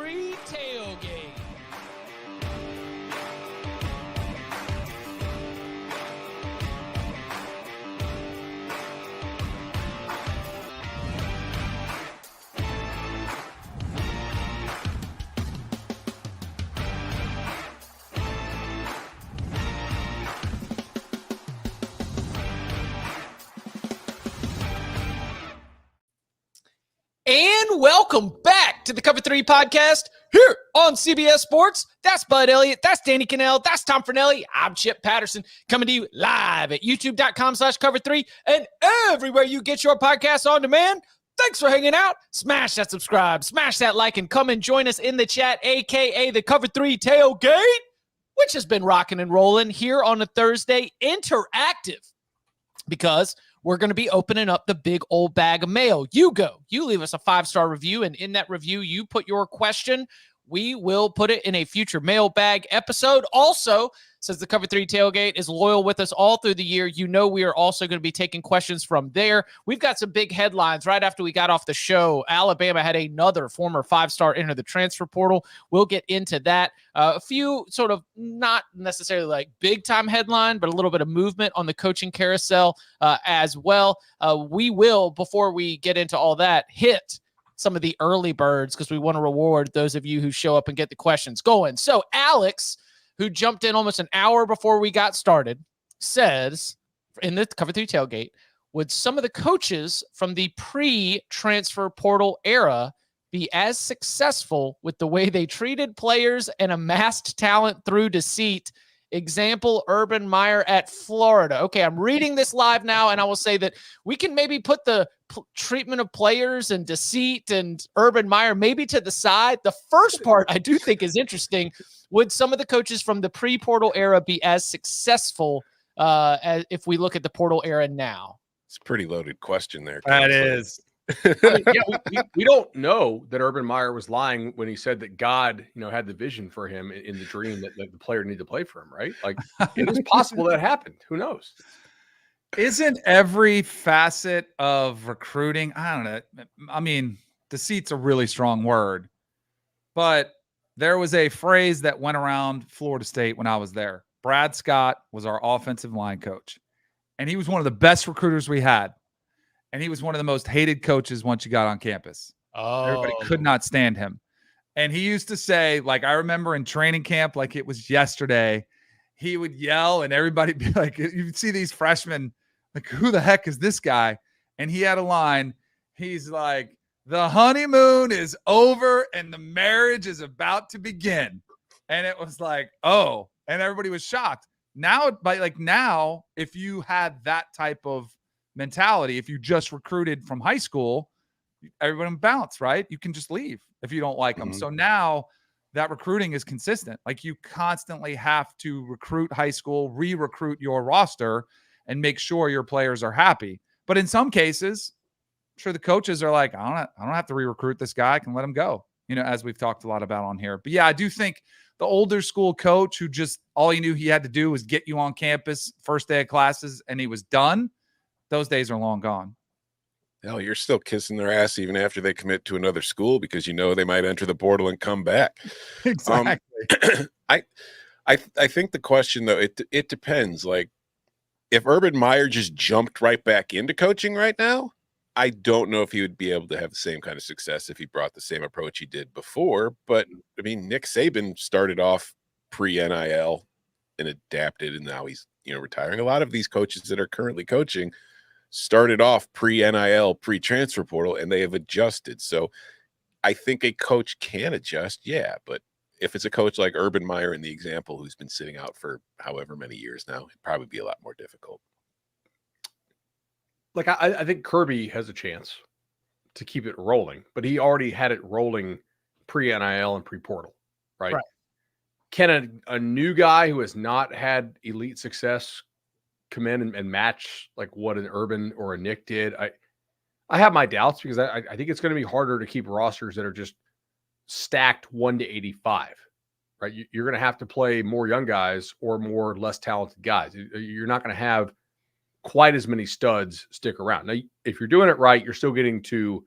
3 tailgate. And welcome back to the Cover 3 podcast here on CBS Sports. That's Bud Elliott. That's Danny Cannell. That's Tom Fornelli. I'm Chip Patterson coming to you live at youtube.com/cover3 and everywhere you get your podcasts on demand. Thanks for hanging out. Smash that subscribe, smash that like, and come and join us in the chat, a.k.a. the Cover 3 tailgate, which has been rocking and rolling here on a Thursday, interactive, because we're going to be opening up the big old bag of mail. You leave us a 5-star review, and in that review, you put your question. We will put it in a future mailbag episode. Also, since the Cover 3 Tailgate is loyal with us all through the year, you know we are also going to be taking questions from there. We've got some big headlines right after we got off the show. Alabama had another former 5-star enter the transfer portal. We'll get into that. A few sort of not necessarily like big-time headline, but a little bit of movement on the coaching carousel as well. We will, before we get into all that, hit some of the early birds because we want to reward those of you who show up and get the questions going. So Alex, who jumped in almost an hour before we got started, says in the Cover 3 Tailgate, would some of the coaches from the pre-transfer portal era be as successful with the way they treated players and amassed talent through deceit? Example, Urban Meyer at Florida. Okay, I'm reading this live now, and I will say that we can maybe put the treatment of players and deceit and Urban Meyer maybe to the side. The first part I do think is interesting. Would some of the coaches from the pre-portal era be as successful as if we look at the portal era now? It's a pretty loaded question there. That is. I mean, yeah, we don't know that Urban Meyer was lying when he said that God, had the vision for him in the dream that the player needed to play for him, right? Like, it is possible that happened. Who knows? Isn't every facet of recruiting, I don't know, I mean, deceit's a really strong word, but there was a phrase that went around Florida State when I was there. Brad Scott was our offensive line coach, and he was one of the best recruiters we had. And he was one of the most hated coaches once you got on campus. Everybody could not stand him. And he used to say, like, I remember in training camp, like it was yesterday, he would yell and everybody be like, you'd see these freshmen, like, who the heck is this guy? And he had a line. He's like, the honeymoon is over and the marriage is about to begin. And it was like, oh, and everybody was shocked. Now, now, if you had that type of mentality, if you just recruited from high school, everyone bounce, right? You can just leave if you don't like them. So now that recruiting is consistent. Like, you constantly have to recruit high school, re-recruit your roster, and make sure your players are happy. But in some cases, I'm sure the coaches are like, I don't have to re-recruit this guy. I can let him go, as we've talked a lot about on here. But yeah, I do think the older school coach who just all he knew he had to do was get you on campus first day of classes and he was done. Those days are long gone. Hell, you're still kissing their ass even after they commit to another school because they might enter the portal and come back. Exactly. I think the question, though, it depends. Like, if Urban Meyer just jumped right back into coaching right now, I don't know if he would be able to have the same kind of success if he brought the same approach he did before. But, I mean, Nick Saban started off pre-NIL and adapted, and now he's, retiring. A lot of these coaches that are currently coaching started off pre-NIL, pre-transfer portal, and they have adjusted. So I think a coach can adjust, yeah, but if it's a coach like Urban Meyer in the example who's been sitting out for however many years now, it'd probably be a lot more difficult. Like, I think Kirby has a chance to keep it rolling, but he already had it rolling pre-NIL and pre-portal, right? Can a new guy who has not had elite success come in and match like what an Urban or a Nick did? I have my doubts because I think it's going to be harder to keep rosters that are just stacked 1 to 85, right? You're going to have to play more young guys or more less talented guys. You're not going to have quite as many studs stick around. Now, if you're doing it right, you're still getting to,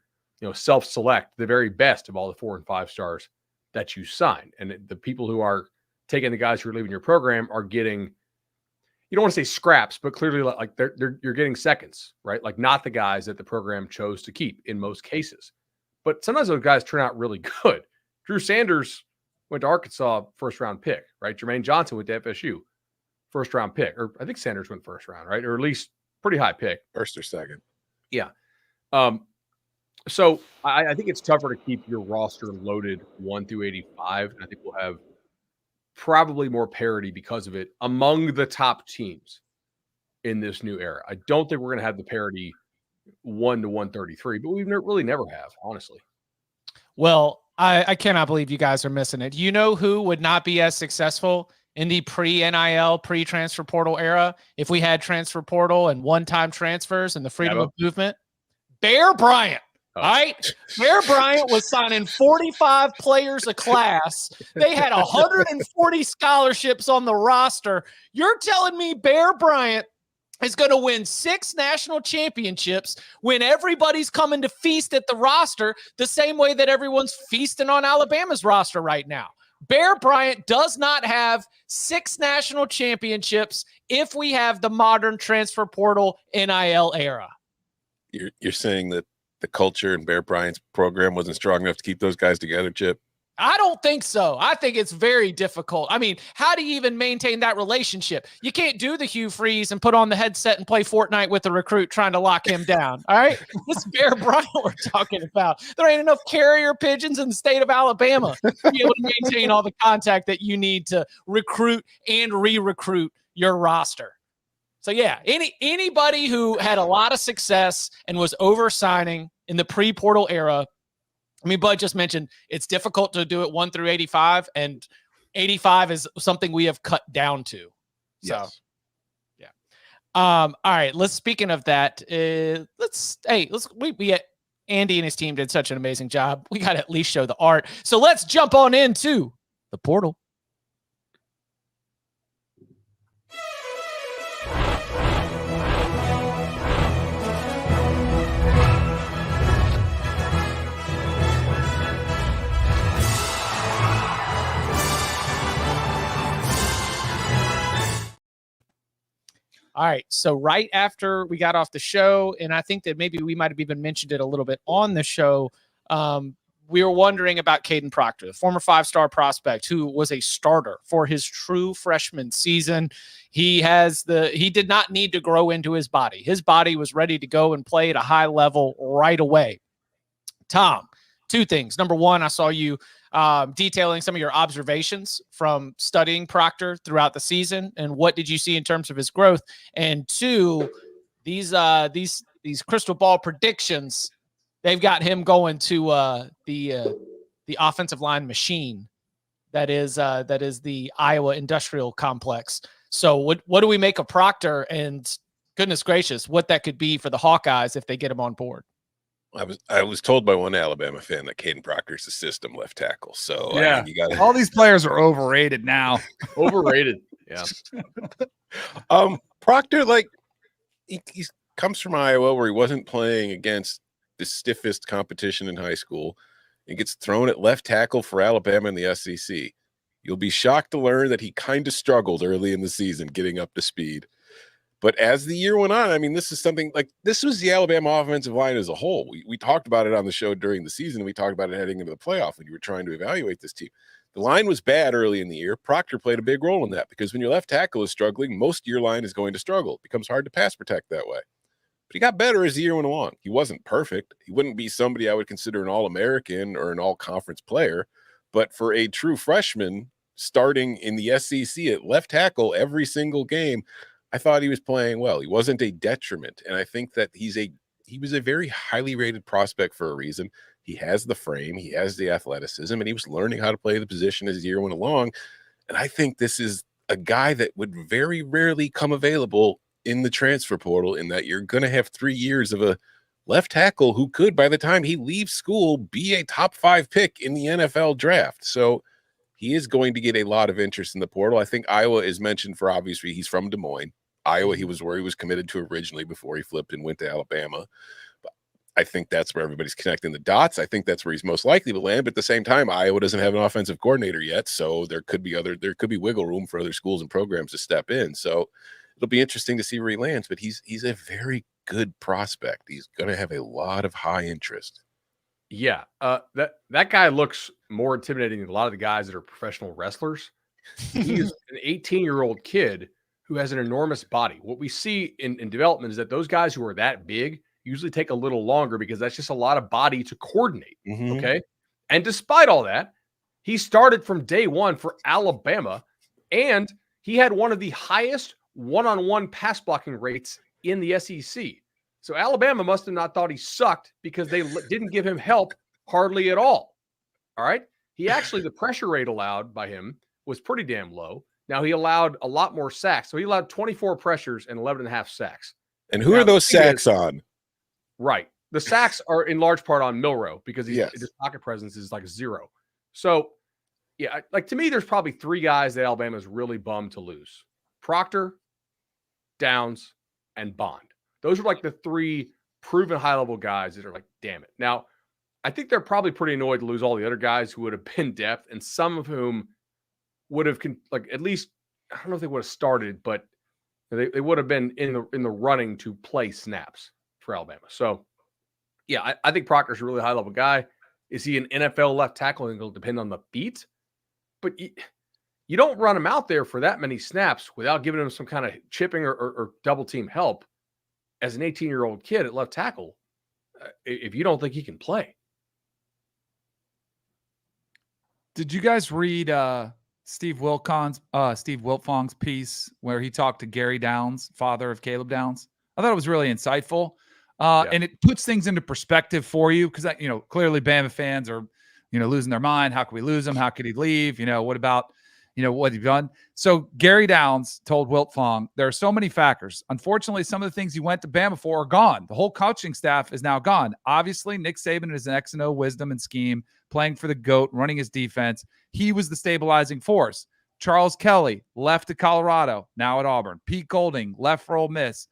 self-select the very best of all the 4 and 5 stars that you sign. And the people who are taking the guys who are leaving your program are getting, you don't want to say scraps, but clearly like you're getting seconds, right? Like not the guys that the program chose to keep in most cases. But sometimes those guys turn out really good. Drew Sanders went to Arkansas, first round pick, right? Jermaine Johnson went to FSU, first round pick. Or I think Sanders went first round, right? Or at least pretty high pick. First or second. Yeah. So I think it's tougher to keep your roster loaded 1 through 85. And I think we'll have probably more parity because of it among the top teams in this new era. I don't think we're going to have the parity 1 to 133, but we've really never have, honestly. Well, I cannot believe you guys are missing it. You know who would not be as successful in the pre-NIL, pre-transfer portal era if we had transfer portal and one-time transfers and the freedom of movement? Bear Bryant. All right. Bear Bryant was signing 45 players a class. They had 140 scholarships on the roster. You're telling me Bear Bryant is going to win 6 national championships when everybody's coming to feast at the roster the same way that everyone's feasting on Alabama's roster right now? Bear Bryant does not have 6 national championships if we have the modern transfer portal NIL era. You're saying that the culture in Bear Bryant's program wasn't strong enough to keep those guys together, Chip? I don't think so. I think it's very difficult. I mean, how do you even maintain that relationship? You can't do the Hugh Freeze and put on the headset and play Fortnite with the recruit trying to lock him down. All right. This is Bear Bryant we're talking about. There ain't enough carrier pigeons in the state of Alabama to be able to maintain all the contact that you need to recruit and re-recruit your roster. So yeah, anybody who had a lot of success and was over-signing in the pre-portal era, I mean, Bud just mentioned it's difficult to do it 1 through 85, and 85 is something we have cut down to. So, yeah. All right. Speaking of that, we Andy and his team did such an amazing job. We got to at least show the art. So let's jump on into the portal. All right. So right after we got off the show, and I think that maybe we might have even mentioned it a little bit on the show, we were wondering about Kadyn Proctor, the former 5-star prospect who was a starter for his true freshman season. He did not need to grow into his body. His body was ready to go and play at a high level right away. Tom, 2 things. Number 1, I saw you detailing some of your observations from studying Proctor throughout the season, and what did you see in terms of his growth? And 2, these crystal ball predictions, they've got him going to the offensive line machine that is the Iowa Industrial Complex. So what do we make of Proctor, and goodness gracious, what that could be for the Hawkeyes if they get him on board? I was told by one Alabama fan that Kadyn Proctor's the system left tackle. So yeah, I mean, you got all these players are overrated now. Overrated. Yeah. Proctor, like he comes from Iowa, where he wasn't playing against the stiffest competition in high school, and gets thrown at left tackle for Alabama in the SEC. You'll be shocked to learn that he kind of struggled early in the season getting up to speed. But as the year went on, I mean, this is something like this was the Alabama offensive line as a whole. We talked about it on the show during the season. We talked about it heading into the playoff when you were trying to evaluate this team. The line was bad early in the year. Proctor played a big role in that, because when your left tackle is struggling, most of your line is going to struggle. It becomes hard to pass protect that way. But he got better as the year went along. He wasn't perfect. He wouldn't be somebody I would consider an All-American or an All-Conference player. But for a true freshman starting in the SEC at left tackle every single game, I thought he was playing well. He wasn't a detriment. And I think that he was a very highly rated prospect for a reason. He has the frame, he has the athleticism, and he was learning how to play the position as the year went along. And I think this is a guy that would very rarely come available in the transfer portal, in that you're going to have 3 years of a left tackle who could, by the time he leaves school, be a top 5 pick in the NFL draft. So he is going to get a lot of interest in the portal. I think Iowa is mentioned for obvious reasons. He's from Des Moines. Iowa, he was where he was committed to originally before he flipped and went to Alabama. But I think that's where everybody's connecting the dots. I think that's where he's most likely to land. But at the same time, Iowa doesn't have an offensive coordinator yet, so there could be wiggle room for other schools and programs to step in. So it'll be interesting to see where he lands. But he's a very good prospect. He's going to have a lot of high interest. Yeah, that guy looks more intimidating than a lot of the guys that are professional wrestlers. He's an 18-year-old kid who has an enormous body. What we see in development is that those guys who are that big usually take a little longer because that's just a lot of body to coordinate. Mm-hmm. Okay. And despite all that, he started from day one for Alabama, and he had one of the highest one-on-one pass blocking rates in the SEC. So Alabama must have not thought he sucked because they didn't give him help hardly at all. All right. He actually, the pressure rate allowed by him was pretty damn low. Now he allowed a lot more sacks. So he allowed 24 pressures and 11.5 sacks. And who are those sacks on? Right. The sacks are in large part on Milroe because his pocket presence is like 0. So, yeah, like to me, there's probably 3 guys that Alabama is really bummed to lose: Proctor, Downs, and Bond. Those are like the 3 proven high-level guys that are like, damn it. Now, I think they're probably pretty annoyed to lose all the other guys who would have been depth, and some of whom would have, like, at least, I don't know if they would have started, but they would have been in the running to play snaps for Alabama. So, yeah, I think Proctor's a really high-level guy. Is he an NFL left tackle? I think it'll depend on the beat. But you don't run him out there for that many snaps without giving him some kind of chipping or double-team help as an 18-year-old kid at left tackle if you don't think he can play. Did you guys read Steve Wiltfong's piece where he talked to Gary Downs, father of Caleb Downs? I thought it was really insightful. And it puts things into perspective for you because, clearly Bama fans are, losing their mind. How could we lose him? How could he leave? What about, what he's done? So Gary Downs told Wiltfong, there are so many factors. Unfortunately, some of the things he went to Bama for are gone. The whole coaching staff is now gone. Obviously, Nick Saban is an X and O wisdom and scheme, playing for the GOAT, running his defense. He was the stabilizing force. Charles Kelly left to Colorado, now at Auburn. Pete Golding left for Ole Miss.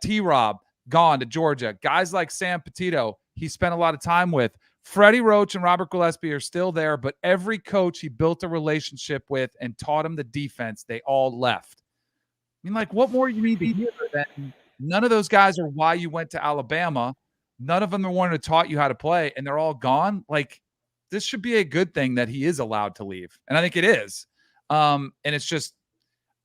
T-Rob gone to Georgia. Guys like Sam Petito, he spent a lot of time with. Freddie Roach and Robert Gillespie are still there, but every coach he built a relationship with and taught him the defense, they all left. I mean, what more you need to hear than none of those guys are why you went to Alabama. None of them are one who taught you how to play, and they're all gone. This should be a good thing that he is allowed to leave. And I think it is. And it's just,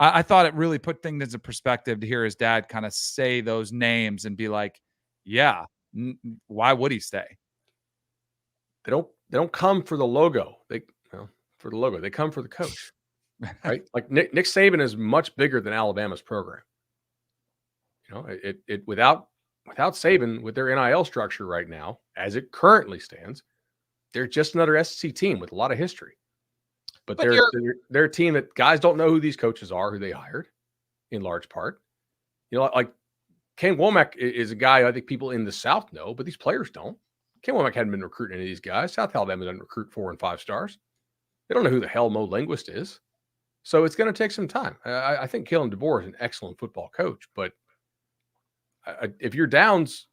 I thought it really put things into perspective to hear his dad kind of say those names and be like, yeah, why would he stay? They don't come for the logo. They come for the coach, right? Like Nick Saban is much bigger than Alabama's program. Without Saban, with their NIL structure right now, as it currently stands, they're just another SEC team with a lot of history. But they're a team that guys don't know who these coaches are, who they hired, in large part. Like Ken Womack is a guy I think people in the South know, but these players don't. Ken Womack hadn't been recruiting any of these guys. South Alabama doesn't recruit 4 and 5 stars. They don't know who the hell Mo Linguist is. So it's going to take some time. I think Kalen DeBoer is an excellent football coach, but if you're Downs,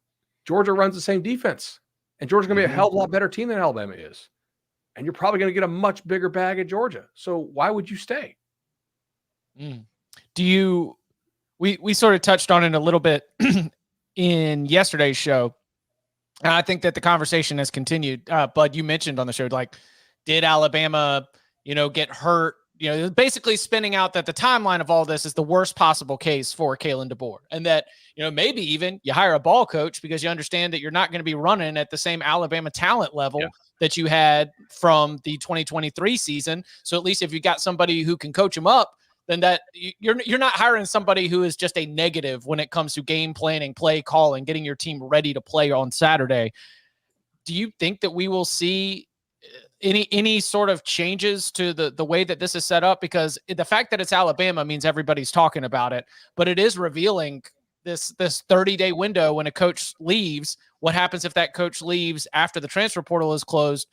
Georgia runs the same defense, and Georgia's going to be a hell of a lot better team than Alabama is. And you're probably going to get a much bigger bag at Georgia. So why would you stay? We sort of touched on it a little bit in yesterday's show. I think that the conversation has continued. Bud, you mentioned on the show, did Alabama, get hurt? Basically spinning out that the timeline of all this is the worst possible case for Kalen DeBoer. And that, maybe even you hire a ball coach because you understand that you're not going to be running at the same Alabama talent level that you had from the 2023 season. So at least if you got somebody who can coach them up, then that you're not hiring somebody who is just a negative when it comes to game planning, play calling, getting your team ready to play on Saturday. Do you think that we will see any sort of changes to the way that this is set up? Because the fact that it's Alabama means everybody's talking about it, but it is revealing this 30-day window when a coach leaves. What happens if that coach leaves after the transfer portal is closed?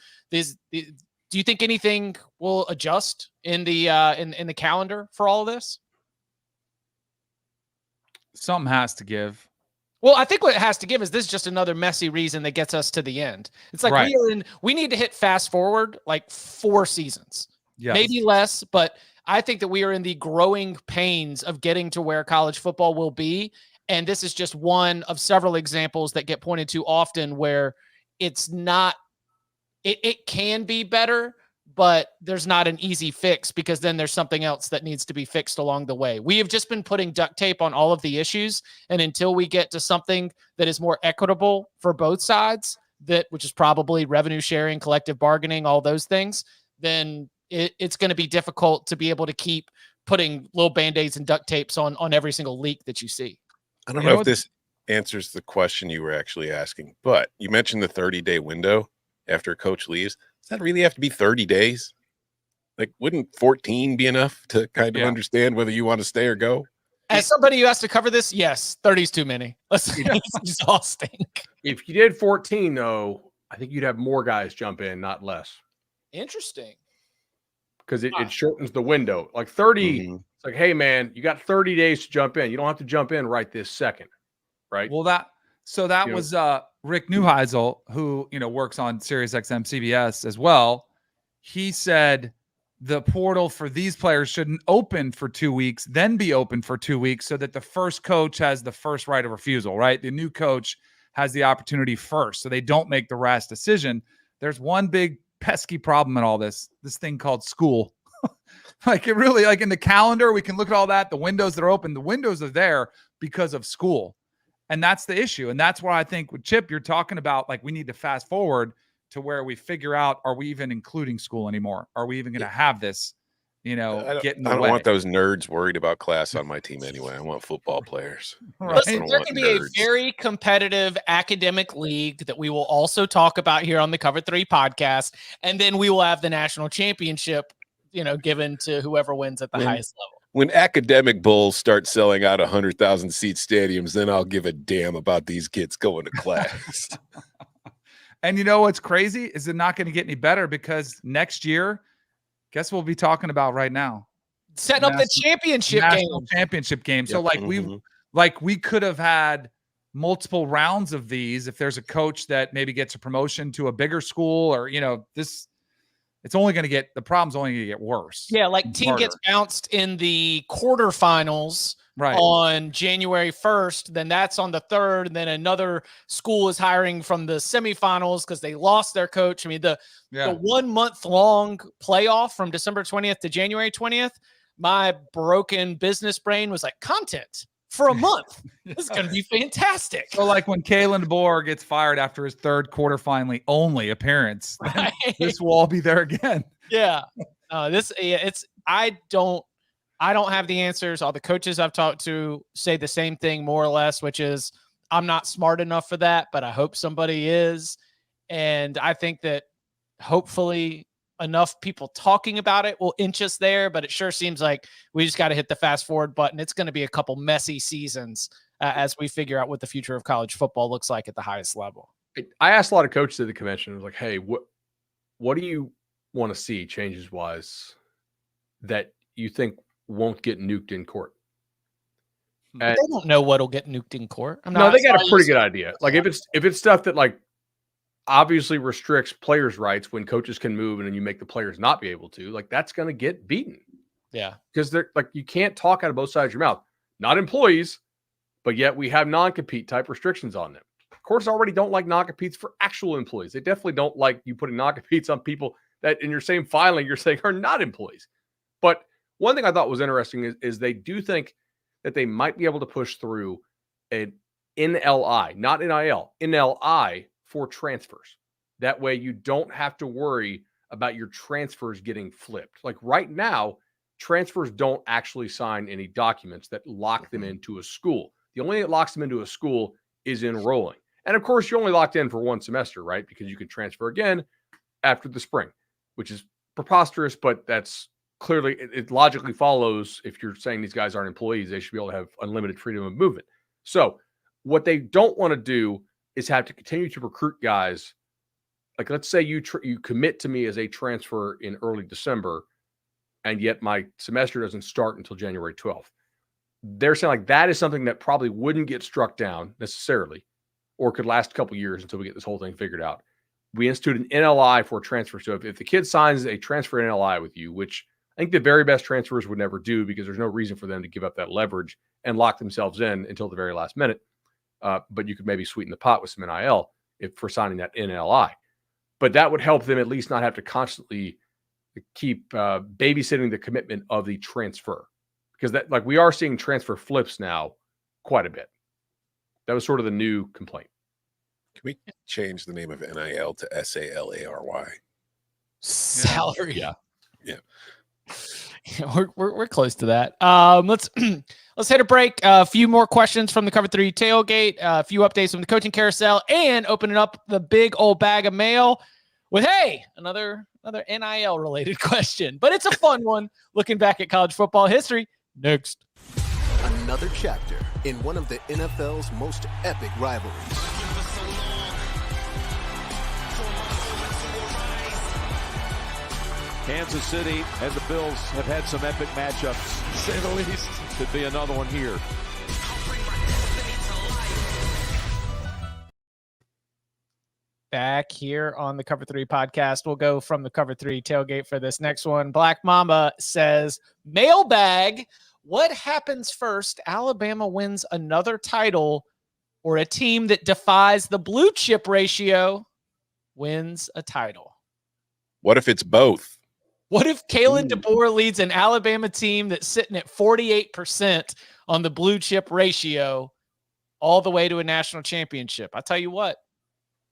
Do you think anything will adjust in the in the calendar for all of this? Something has to give. Well, I think what it has to give is this is just another messy reason that gets us to the end. It's like Right. we need to hit fast forward like 4 seasons, Yes. maybe less, but I think that we are in the growing pains of getting to where college football will be. And this is just one of several examples that get pointed to often where it's not, it can be better, but there's not an easy fix because then there's something else that needs to be fixed along the way. We have just been putting duct tape on all of the issues. And until we get to something that is more equitable for both sides, which is probably revenue sharing, collective bargaining, all those things, then it's going to be difficult to be able to keep putting little Band-Aids and duct tapes on every single leak that you see. I don't know if this answers the question you were actually asking, but you mentioned the 30-day window after a coach leaves. Does that really have to be 30 days? Like, wouldn't 14 be enough to kind of understand whether you want to stay or go? As somebody who has to cover this, yes, 30 is too many. It's exhausting. If you did 14, though, I think you'd have more guys jump in, not less. Interesting. Because it shortens the window. Like 30, It's like, hey, man, you got 30 days to jump in. You don't have to jump in right this second, right? Well, that was Rick Neuheisel, who works on SiriusXM CBS as well. He said the portal for these players shouldn't open for 2 weeks, then be open for 2 weeks, so that the first coach has the first right of refusal. Right, the new coach has the opportunity first, so they don't make the rash decision. There's one big pesky problem in all this thing called school. Like it really, like in the calendar, we can look at all that. The windows that are open, the windows are there because of school. And that's the issue. And that's why I think with Chip, you're talking about like we need to fast forward to where we figure out, are we even including school anymore? Are we even going to have this, get in the way? I don't want those nerds worried about class on my team anyway. I want football players. Right. Listen, there can be a very competitive academic league that we will also talk about here on the Cover 3 podcast. And then we will have the national championship, given to whoever wins at the highest level. When academic bulls start selling out 100,000 seat stadiums, then I'll give a damn about these kids going to class. And you know what's crazy is it not going to get any better because next year, guess what we'll be talking about right now? Setting up the national championship game. So we could have had multiple rounds of these if there's a coach that maybe gets a promotion to a bigger school or the problem's only going to get worse. Yeah, like team gets bounced in the quarterfinals on January 1st, then that's on the 3rd, and then another school is hiring from the semifinals because they lost their coach. I mean, the 1 month long playoff from December 20th to January 20th, my broken business brain was like, content for a month. This is going to be fantastic. So like when Kalen DeBoer gets fired after his 3rd quarterfinal only appearance, this will all be there again. Yeah. I don't have the answers. All the coaches I've talked to say the same thing more or less, which is I'm not smart enough for that, but I hope somebody is. And I think that hopefully enough people talking about it will inch us there, but it sure seems like we just got to hit the fast forward button. It's going to be a couple messy seasons as we figure out what the future of college football looks like at the highest level. I asked a lot of coaches at the convention. I was like, hey, what do you want to see changes wise that you think won't get nuked in court? And they don't know what'll get nuked in court. They got a pretty good idea. Like if it's stuff that like obviously restricts players' rights when coaches can move and then you make the players not be able to, like that's going to get beaten. Yeah. Because they're like, you can't talk out of both sides of your mouth, not employees, but yet we have non-compete type restrictions on them. Courts already don't like non-competes for actual employees. They definitely don't like you putting non-competes on people that in your same filing, you're saying are not employees. But one thing I thought was interesting is they do think that they might be able to push through an NLI, not NIL, NLI for transfers. That way you don't have to worry about your transfers getting flipped. Like right now, transfers don't actually sign any documents that lock them into a school. The only thing that locks them into a school is enrolling. And of course, you're only locked in for 1 semester, right? Because you can transfer again after the spring, which is preposterous, but that's clearly, it logically follows if you're saying these guys aren't employees, they should be able to have unlimited freedom of movement. So what they don't want to do is have to continue to recruit guys. Like, let's say you commit to me as a transfer in early December, and yet my semester doesn't start until January 12th. they're saying like that is something that probably wouldn't get struck down necessarily, or could last a couple years until we get this whole thing figured out. We institute an NLI for transfer. So if the kid signs a transfer NLI with you, which I think the very best transfers would never do because there's no reason for them to give up that leverage and lock themselves in until the very last minute. But you could maybe sweeten the pot with some NIL for signing that NLI. But that would help them at least not have to constantly keep babysitting the commitment of the transfer. Because that, like, we are seeing transfer flips now quite a bit. That was sort of the new complaint. Can we change the name of NIL to SALARY? Salary. Yeah. We're close to that. Let's hit a break. A few more questions from the Cover 3 tailgate, a few updates from the coaching carousel, and opening up the big old bag of mail with, hey, another NIL related question, but it's a fun one. Looking back at college football history. Next. Another chapter in one of the NFL's most epic rivalries. Kansas City and the Bills have had some epic matchups, to say the least. Could be another one here. Back here on the Cover 3 podcast. We'll go from the Cover 3 tailgate for this next one. Black Mamba says, mailbag, what happens first? Alabama wins another title, or a team that defies the blue chip ratio wins a title? What if it's both? What if Kalen DeBoer leads an Alabama team that's sitting at 48% on the blue chip ratio all the way to a national championship? I'll tell you what,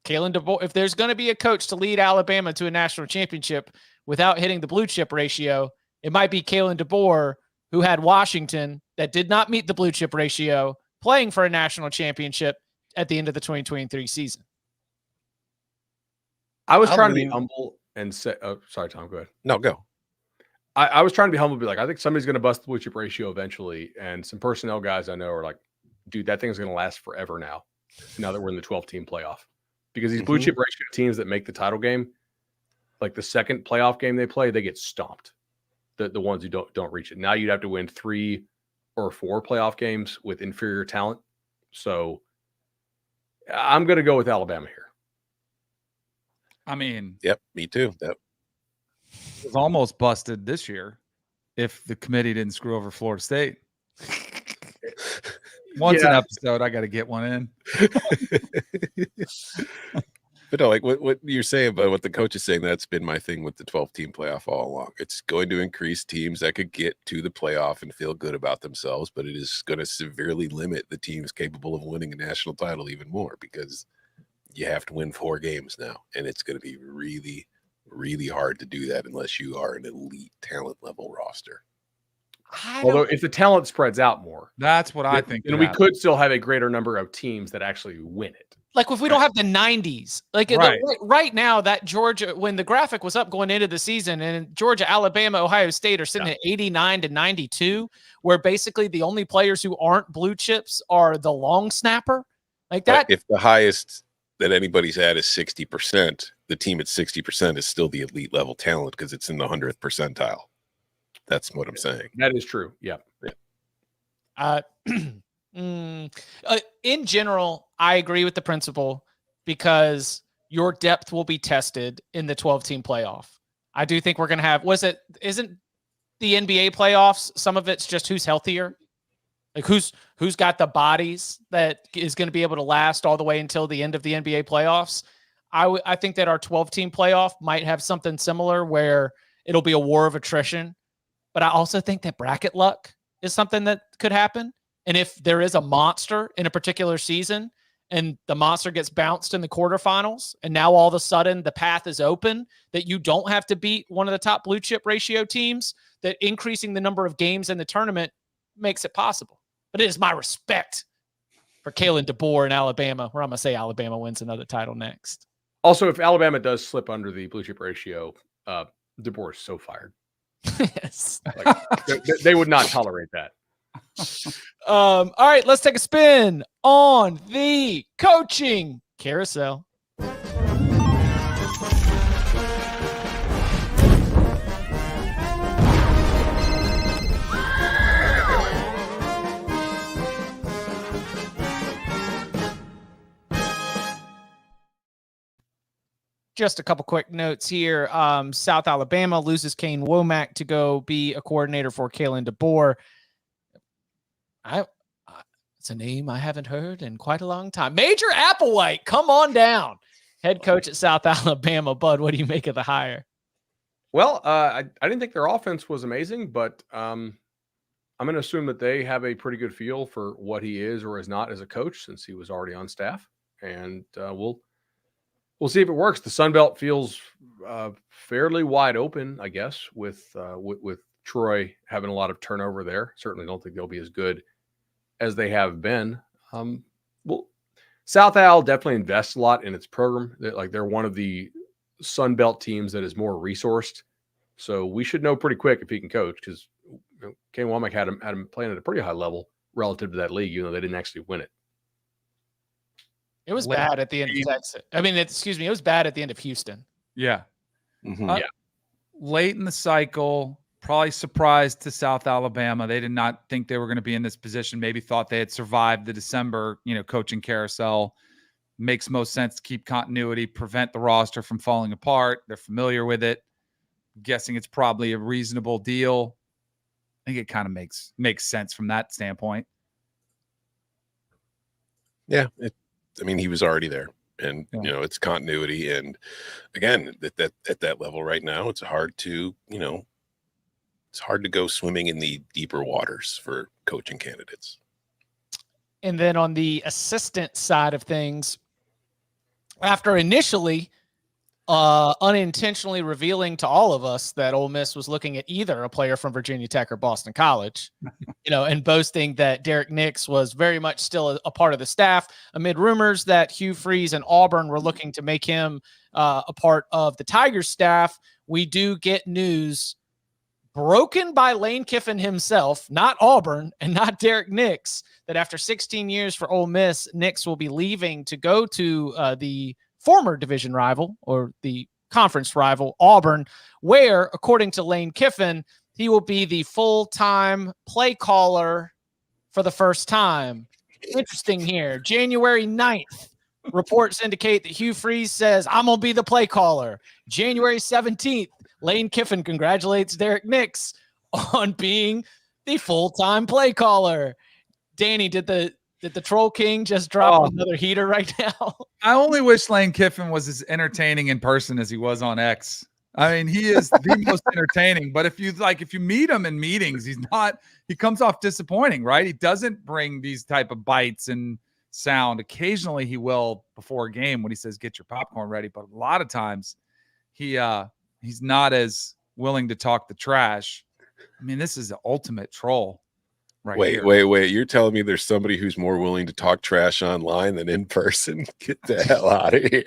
Kalen DeBoer, if there's going to be a coach to lead Alabama to a national championship without hitting the blue chip ratio, it might be Kalen DeBoer, who had Washington that did not meet the blue chip ratio playing for a national championship at the end of the 2023 season. I was trying to be humble and say, oh, sorry, Tom, go ahead. No, go. I was trying to be humble, be like, I think somebody's going to bust the blue chip ratio eventually. And some personnel guys I know are like, dude, that thing's going to last forever now that we're in the 12-team playoff. Because these blue chip ratio teams that make the title game, like the second playoff game they play, they get stomped. The ones who don't reach it. Now you'd have to win 3 or 4 playoff games with inferior talent. So I'm going to go with Alabama here. I mean, Yep, me too. Yep. it was almost busted this year if the committee didn't screw over Florida State. Once an episode, I got to get one in. But no, like what you're saying about what the coach is saying, that's been my thing with the 12-team playoff all along. It's going to increase teams that could get to the playoff and feel good about themselves, but it is going to severely limit the teams capable of winning a national title even more, because you have to win 4 games now, and it's going to be really, really hard to do that unless you are an elite talent level roster. Although if the talent spreads out more, That's what I think. and we could still have a greater number of teams that actually win it. Like if we don't have the 90s, like right now, that Georgia, when the graphic was up going into the season, and Georgia, Alabama, Ohio State are sitting at 89 to 92, where basically the only players who aren't blue chips are the long snapper. Like that. But if the highest that anybody's at is 60%, the team at 60% is still the elite level talent because it's in the 100th percentile. That's what I'm saying. That is true. Yeah. In general, I agree with the principle because your depth will be tested in the 12-team playoff. I do think we're going to have, isn't the NBA playoffs, some of it's just who's healthier? Like who's got the bodies that is going to be able to last all the way until the end of the NBA playoffs. I think that our 12-team playoff might have something similar where it'll be a war of attrition. But I also think that bracket luck is something that could happen. And if there is a monster in a particular season and the monster gets bounced in the quarterfinals, and now all of a sudden the path is open that you don't have to beat one of the top blue chip ratio teams, that increasing the number of games in the tournament makes it possible. But it is my respect for Kalen DeBoer in Alabama, where I'm going to say Alabama wins another title next. Also, if Alabama does slip under the blue chip ratio, DeBoer is so fired. Yes. Like, they would not tolerate that. All right, let's take a spin on the coaching carousel. Just a couple quick notes here. South Alabama loses Kane Womack to go be a coordinator for Kalen DeBoer. It's a name I haven't heard in quite a long time. Major Applewhite, come on down. Head coach at South Alabama. Bud, what do you make of the hire? Well, I didn't think their offense was amazing, but I'm going to assume that they have a pretty good feel for what he is or is not as a coach, since he was already on staff. And we'll see if it works. The Sun Belt feels fairly wide open, I guess, with Troy having a lot of turnover there. Certainly don't think they'll be as good as they have been. Well, South Al definitely invests a lot in its program. They're one of the Sun Belt teams that is more resourced. So we should know pretty quick if he can coach, because Kane Womack had him playing at a pretty high level relative to that league, even though they didn't actually win it. It was bad at the end of Texas. It was bad at the end of Houston. Yeah. Mm-hmm. Yeah. Late in the cycle, probably surprised to South Alabama. They did not think they were going to be in this position. Maybe thought they had survived the December, coaching carousel. Makes most sense to keep continuity, prevent the roster from falling apart. They're familiar with it. Guessing it's probably a reasonable deal. I think it kind of makes sense from that standpoint. Yeah. He was already there, and it's continuity. And again, at that level right now, it's hard to go swimming in the deeper waters for coaching candidates. And then on the assistant side of things, after initially unintentionally revealing to all of us that Ole Miss was looking at either a player from Virginia Tech or Boston College, and boasting that Derek Nix was very much still a part of the staff, amid rumors that Hugh Freeze and Auburn were looking to make him a part of the Tigers staff, we do get news broken by Lane Kiffin himself, not Auburn and not Derek Nix, that after 16 years for Ole Miss, Nix will be leaving to go to the former division rival, or the conference rival, Auburn, where, according to Lane Kiffin, he will be the full-time play caller for the first time. Interesting here. January 9th, reports indicate that Hugh Freeze says, I'm going to be the play caller. January 17th, Lane Kiffin congratulates Derek Nix on being the full-time play caller. Danny, did the Troll King just drop another heater right now? I only wish Lane Kiffin was as entertaining in person as he was on X. He is the most entertaining, but if you meet him in meetings, he comes off disappointing, right? He doesn't bring these type of bites and sound. Occasionally he will before a game when he says, get your popcorn ready. But a lot of times he's not as willing to talk the trash. This is the ultimate troll. Wait. You're telling me there's somebody who's more willing to talk trash online than in person? Get the hell out of here.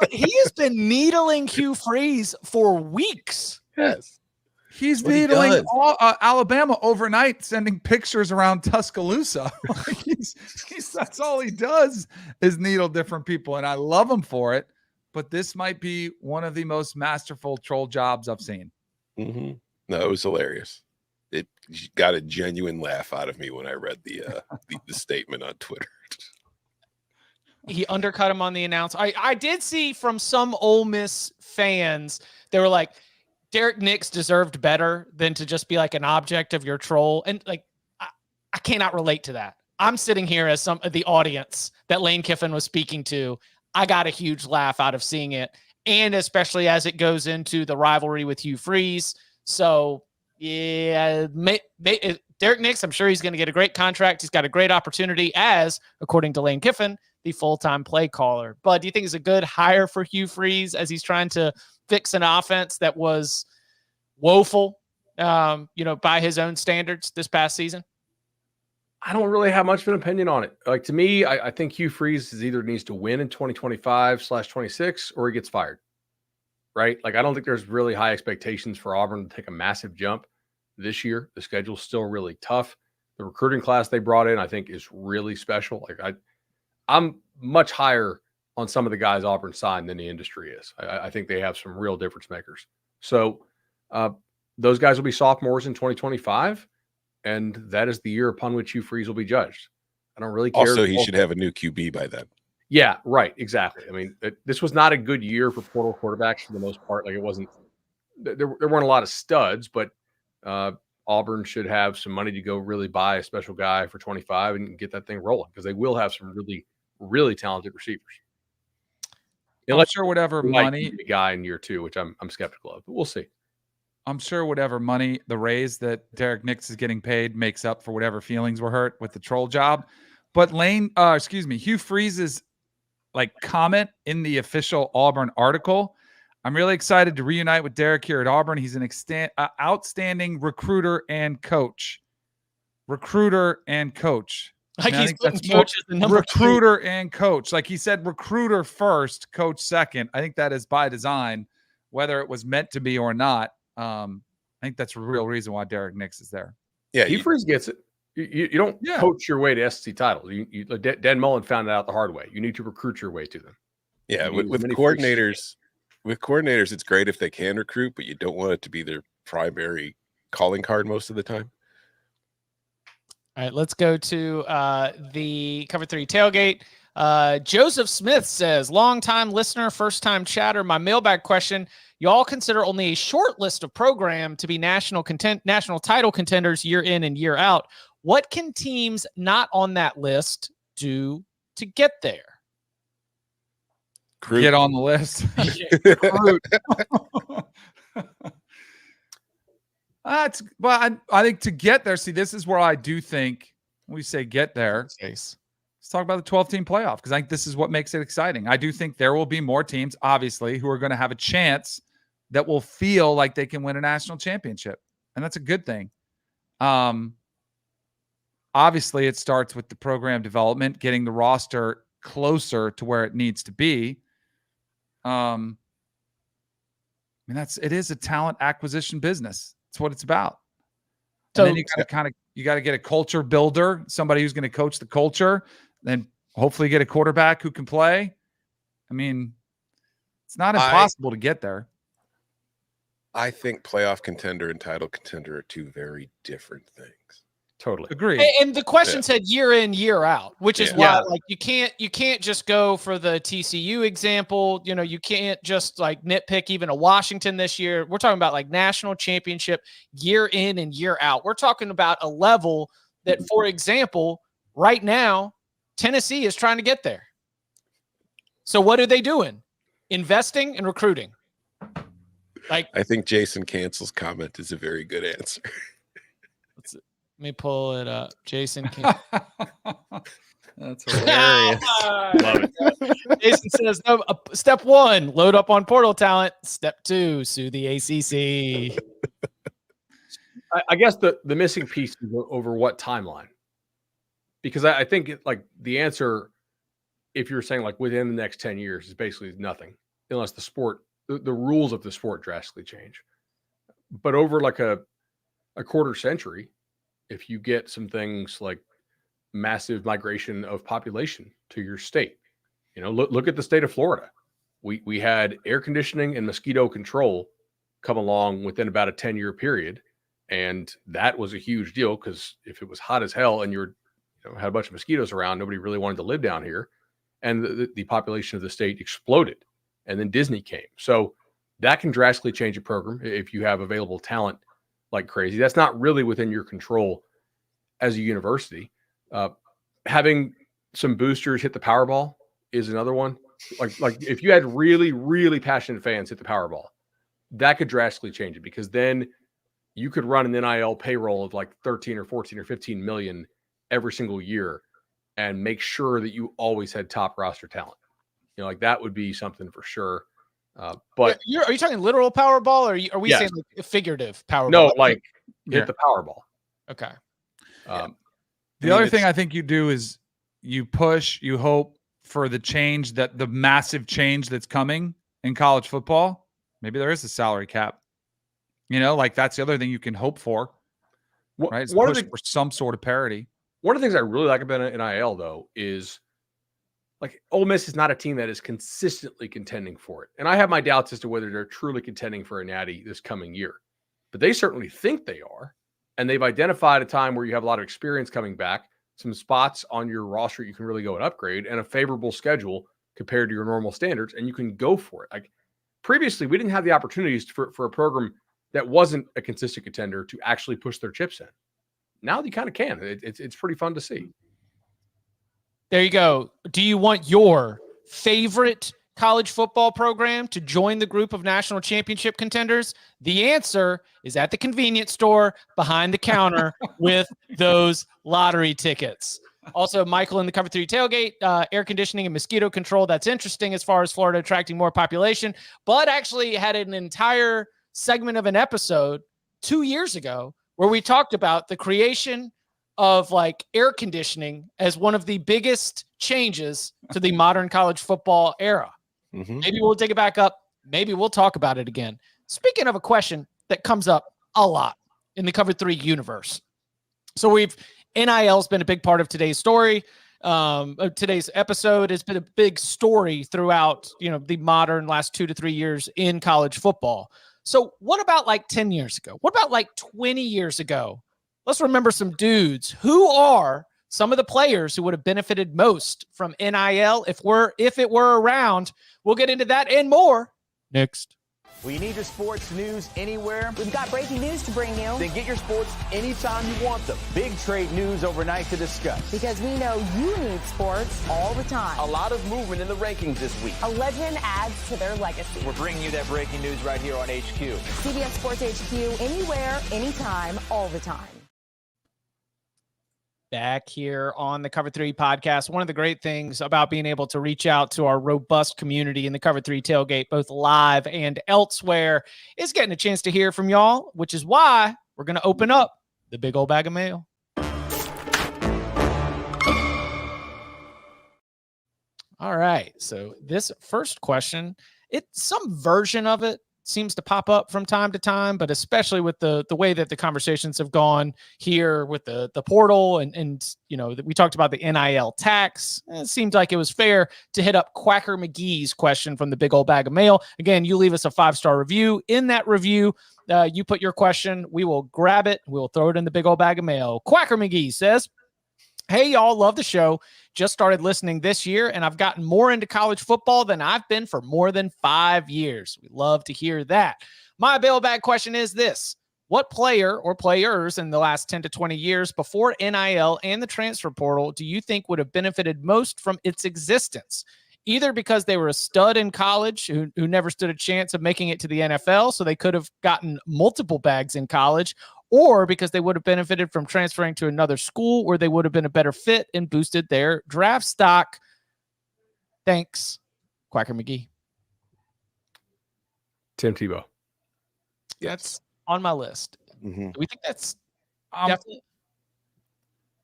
He has been needling Hugh Freeze for weeks. Yes. He's needling Alabama overnight, sending pictures around Tuscaloosa. That's all he does is needle different people. And I love him for it. But this might be one of the most masterful troll jobs I've seen. Mm-hmm. No, it was hilarious. It got a genuine laugh out of me when I read the statement on Twitter. He undercut him on the announcement. I did see from some Ole Miss fans, they were like, Derek Nix deserved better than to just be like an object of your troll. And I cannot relate to that. I'm sitting here as some of the audience that Lane Kiffin was speaking to. I got a huge laugh out of seeing it, and especially as it goes into the rivalry with Hugh Freeze. So, yeah, Derek Nix, I'm sure he's going to get a great contract. He's got a great opportunity as, according to Lane Kiffin, the full-time play caller. But do you think it's a good hire for Hugh Freeze as he's trying to fix an offense that was woeful, by his own standards this past season? I don't really have much of an opinion on it. To me, I think Hugh Freeze either needs to win in 2025/26 or he gets fired. Right? I don't think there's really high expectations for Auburn to take a massive jump this year. The schedule's still really tough. The recruiting class they brought in, I think, is really special. I'm much higher on some of the guys Auburn signed than the industry is. I think they have some real difference makers. So those guys will be sophomores in 2025, and that is the year upon which Hugh Freeze will be judged. I don't really care. Also, he should have a new QB by then. Yeah, right. Exactly. I mean, this was not a good year for portal quarterbacks for the most part. Like, it wasn't, there weren't a lot of studs, but Auburn should have some money to go really buy a special guy for 25 and get that thing rolling, because they will have some really, really talented receivers. I'm sure whatever money the guy in year 2, which I'm skeptical of, but we'll see. I'm sure whatever money, the raise that Derek Nix is getting paid makes up for whatever feelings were hurt with the troll job. But Hugh Freeze's comment in the official Auburn article. I'm really excited to reunite with Derek here at Auburn. He's an outstanding recruiter and coach. Like, he's putting coaches in number recruiter 2. And coach. Like, he said recruiter first, coach second. I think that is by design, whether it was meant to be or not. I think that's a real reason why Derek Nix is there. Yeah, Hugh Freeze gets it. You don't coach your way to SEC titles. Dan Mullen found it out the hard way. You need to recruit your way to them. Yeah, with coordinators, it's great if they can recruit, but you don't want it to be their primary calling card most of the time. All right, let's go to the Cover 3 tailgate. Joseph Smith says, long-time listener, first-time chatter. My mailbag question: y'all consider only a short list of program to be national title contenders year in and year out. What can teams not on that list do to get there? Get on the list. I think to get there, see, this is where I do think when we say get there, let's talk about the 12-team playoff, because I think this is what makes it exciting. I do think there will be more teams, obviously, who are going to have a chance that will feel like they can win a national championship, and that's a good thing. Obviously, it starts with the program development, getting the roster closer to where it needs to be. It is a talent acquisition business. That's what it's about. So and then you got to get a culture builder, somebody who's going to coach the culture, then hopefully get a quarterback who can play. I mean, it's not impossible to get there. I think playoff contender and title contender are two very different things. Totally agree. And the question said year in, year out, which is why you can't just go for the TCU example. You can't just nitpick even a Washington this year. We're talking about national championship year in and year out. We're talking about a level that, for example, right now, Tennessee is trying to get there. So what are they doing? Investing and recruiting. I think Jason Cancel's comment is a very good answer. Let me pull it up. Jason. That's hilarious. Love it. Jason says, step 1, load up on portal talent. Step 2, sue the ACC. I guess the missing piece is over what timeline. Because I think the answer, if you're saying within the next 10 years, is basically nothing, unless the rules of the sport drastically change. But over a quarter century, if you get some things like massive migration of population to your state, look at the state of Florida. We had air conditioning and mosquito control come along within about a 10-year period. And that was a huge deal, because if it was hot as hell and you had a bunch of mosquitoes around, nobody really wanted to live down here. And the population of the state exploded. And then Disney came. So that can drastically change a program if you have available talent like crazy. That's not really within your control as a university. Having some boosters hit the Powerball is another one. Like if you had really, really passionate fans hit the Powerball, that could drastically change it, because then you could run an NIL payroll of 13 or 14 or 15 million every single year and make sure that you always had top roster talent. That would be something for sure. But are you talking literal Powerball, or are we saying figurative Powerball? No, hit the Powerball. Okay. The other thing I think you do is you push, you hope for the change, that the massive change that's coming in college football. Maybe there is a salary cap. That's the other thing you can hope for. Right? Is push for some sort of parity. One of the things I really like about NIL, though, is Ole Miss is not a team that is consistently contending for it. And I have my doubts as to whether they're truly contending for a natty this coming year. But they certainly think they are. And they've identified a time where you have a lot of experience coming back, some spots on your roster you can really go and upgrade, and a favorable schedule compared to your normal standards, and you can go for it. Like previously, we didn't have the opportunities for a program that wasn't a consistent contender to actually push their chips in. Now you kind of can. It's pretty fun to see. There you go. Do you want your favorite college football program to join the group of national championship contenders? The answer is at the convenience store behind the counter with those lottery tickets. Also, Michael in the Cover 3 tailgate, air conditioning and mosquito control. That's interesting as far as Florida attracting more population, but actually had an entire segment of an episode 2 years ago where we talked about the creation of like air conditioning as one of the biggest changes to the modern college football era. Mm-hmm. Maybe we'll take it back up. Maybe we'll talk about it again. Speaking of a question that comes up a lot in the Cover 3 universe. So NIL's been a big part of today's story. Today's episode has been a big story throughout, the modern last 2 to 3 years in college football. So what about like 10 years ago? What about like 20 years ago? Let's remember some dudes. Who are some of the players who would have benefited most from NIL if it were around? We'll get into that and more next. Well, you need your sports news anywhere? We've got breaking news to bring you. Then get your sports anytime you want them. Big trade news overnight to discuss. Because we know you need sports all the time. A lot of movement in the rankings this week. A legend adds to their legacy. We're bringing you that breaking news right here on HQ. CBS Sports HQ, anywhere, anytime, all the time. Back here on the Cover 3 podcast. One of the great things about being able to reach out to our robust community in the Cover 3 tailgate, both live and elsewhere, is getting a chance to hear from y'all, which is why we're going to open up the big old bag of mail. All right. So this first question, some version of it seems to pop up from time to time, but especially with the way that the conversations have gone here with the portal and we talked about the NIL tax. It seemed like it was fair to hit up Quacker McGee's question from the big old bag of mail. Again, you leave us a 5-star review. In that review, you put your question. We will grab it. We'll throw it in the big old bag of mail. Quacker McGee says, "Hey, y'all, love the show. Just started listening this year, and I've gotten more into college football than I've been for more than 5 years." We love to hear that. My mailbag question is this. What player or players in the last 10 to 20 years before NIL and the transfer portal do you think would have benefited most from its existence? Either because they were a stud in college who never stood a chance of making it to the NFL, so they could have gotten multiple bags in college, or because they would have benefited from transferring to another school where they would have been a better fit and boosted their draft stock. Thanks, Quacker McGee. Tim Tebow. That's on my list. Mm-hmm. Do we think that's definitely?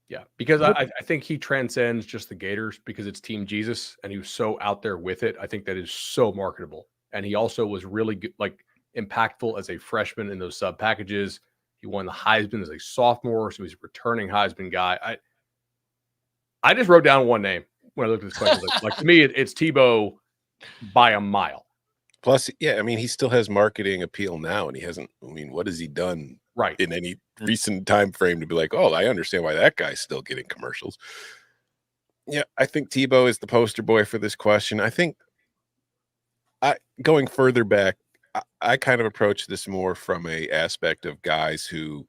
Yeah, because I think he transcends just the Gators because it's Team Jesus, and he was so out there with it. I think that is so marketable. And he also was really good, impactful as a freshman in those sub packages. He won the Heisman as a sophomore, so he's a returning Heisman guy. I just wrote down one name when I looked at this question. To me, it's Tebow by a mile. Plus, yeah, he still has marketing appeal now, and he hasn't. What has he done right in any recent time frame to be like, oh, I understand why that guy's still getting commercials? Yeah, I think Tebow is the poster boy for this question. I think going further back, I kind of approach this more from a aspect of guys who,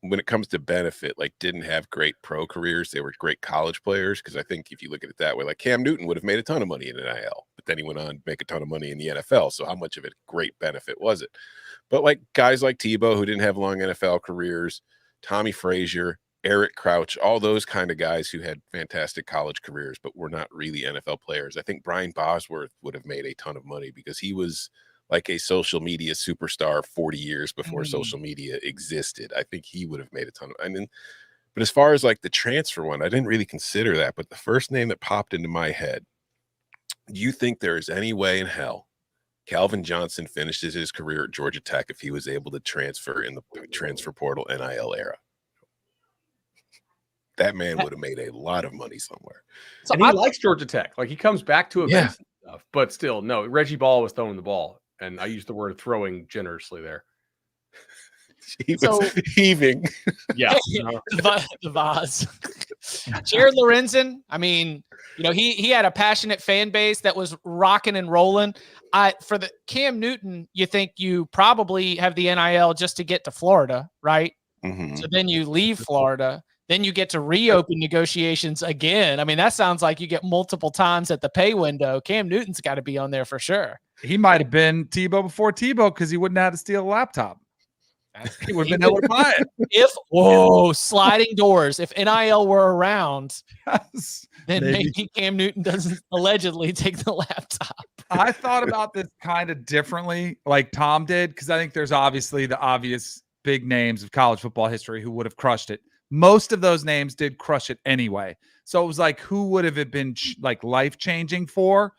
when it comes to benefit, didn't have great pro careers. They were great college players. Because I think if you look at it that way, Cam Newton would have made a ton of money in NIL, but then he went on to make a ton of money in the NFL. So how much of a great benefit was it? But guys like Tebow, who didn't have long NFL careers, Tommy Frazier, Eric Crouch, all those kind of guys who had fantastic college careers, but were not really NFL players. I think Brian Bosworth would have made a ton of money because he was like a social media superstar 40 years before social media existed. I think he would have made a ton of, but as far as the transfer one, I didn't really consider that. But the first name that popped into my head, do you think there is any way in hell Calvin Johnson finishes his career at Georgia Tech if he was able to transfer in the transfer portal NIL era? That man would have made a lot of money somewhere. So and he likes Georgia Tech. He comes back to events and stuff, but still, no, Reggie Ball was throwing the ball. And I used the word throwing generously there. He was heaving. Yeah. The vase. Jared Lorenzen, I mean, he had a passionate fan base that was rocking and rolling. For the Cam Newton, you think you probably have the NIL just to get to Florida, right? Mm-hmm. So then you leave Florida, then you get to reopen negotiations again. I mean, that sounds like you get multiple times at the pay window. Cam Newton's got to be on there for sure. He might have been Tebow before Tebow because he wouldn't have had to steal a laptop. He would have been able to buy it. Sliding doors. If NIL were around, Yes, then maybe Cam Newton doesn't allegedly take the laptop. I thought about this kind of differently, like Tom did, because I think there's obviously the obvious big names of college football history who would have crushed it. Most of those names did crush it anyway. So it was like, who would have it been like life-changing for?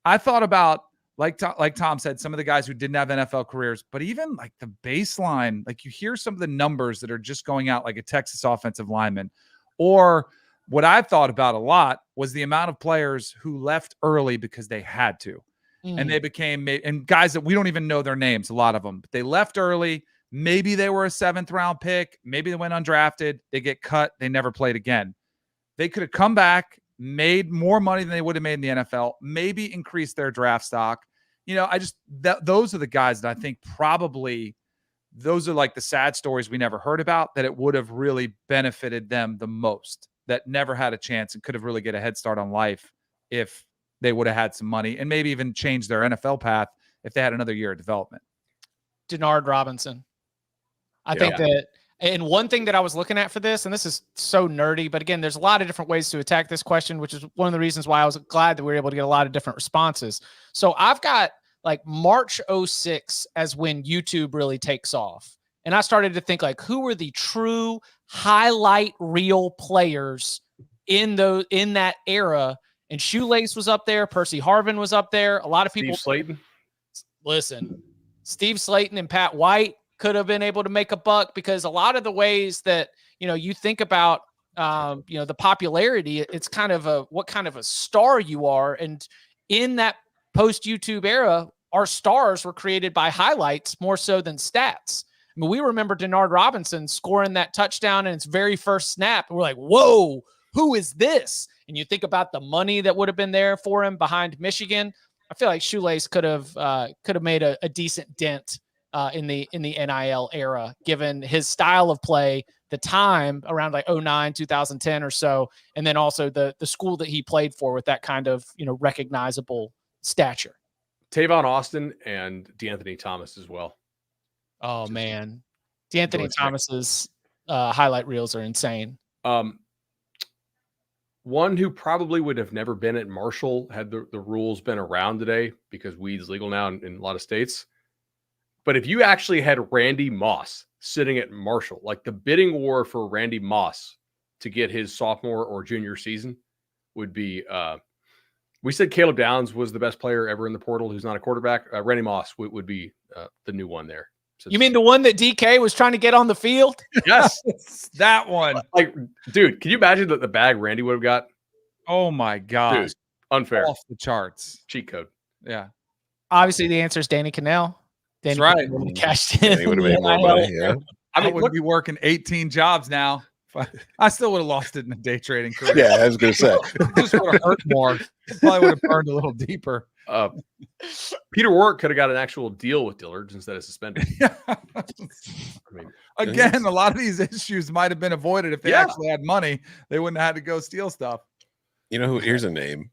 I thought about, like Tom said, some of the guys who didn't have NFL careers, but even like the baseline, like you hear some of the numbers that are just going out, like a Texas offensive lineman. Or what I've thought about a lot was the amount of players who left early because they had to. And they became, and guys that we don't even know their names, a lot of them, but they left early. Maybe they were a 7th round pick. Maybe they went undrafted. They get cut. They never played again. They could have come back, made more money than they would have made in the NFL, maybe increased their draft stock. Those are the guys that I think probably those are like the sad stories we never heard about, that it would have really benefited them the most, that never had a chance and could have really get a head start on life if they would have had some money and maybe even changed their NFL path if they had another year of development. Denard Robinson. I think that, and one thing that I was looking at for this, and this is so nerdy, but again, there's a lot of different ways to attack this question, which is one of the reasons why I was glad that we were able to get a lot of different responses. So I've got like March 06 as when YouTube really takes off. And I started to think like, who were the true highlight reel players in that era? And Shoelace was up there. Percy Harvin was up there. A lot of people. Steve Slayton. Listen, Steve Slayton and Pat White could have been able to make a buck, because a lot of the ways that, you think about, the popularity, it's kind of what kind of a star you are. And in that post YouTube era, our stars were created by highlights more so than stats. I mean, we remember Denard Robinson scoring that touchdown in its very first snap. And we're like, whoa, who is this? And you think about the money that would have been there for him behind Michigan. I feel like Shoelace could have made a decent dent in the NIL era, given his style of play, the time around like 09, 2010 or so, and then also the school that he played for with that kind of recognizable stature. Tavon Austin and DeAnthony Thomas as well. Oh man, DeAnthony Thomas's highlight reels are insane. One who probably would have never been at Marshall had the rules been around today, because weed's legal now in a lot of states. But if you actually had Randy Moss sitting at Marshall, like the bidding war for Randy Moss to get his sophomore or junior season would be, we said Caleb Downs was the best player ever in the portal who's not a quarterback. Randy Moss would be the new one there. So you mean the one that DK was trying to get on the field? Yes. That one. Like, dude, can you imagine the bag Randy would have got? Oh my gosh. Dude, unfair. Off the charts. Cheat code. Yeah. Obviously, the answer is Danny Cannell. That's right. Would have cashed in. He would have made more money. Yeah. I would be working 18 jobs now. I still would have lost it in a day trading career. Yeah, I was going to say. It just would have hurt more. Probably would have burned a little deeper. Peter Warwick could have got an actual deal with Dillard's instead of suspended. I mean, again, a lot of these issues might have been avoided if they actually had money. They wouldn't have had to go steal stuff. You know who? Here's a name.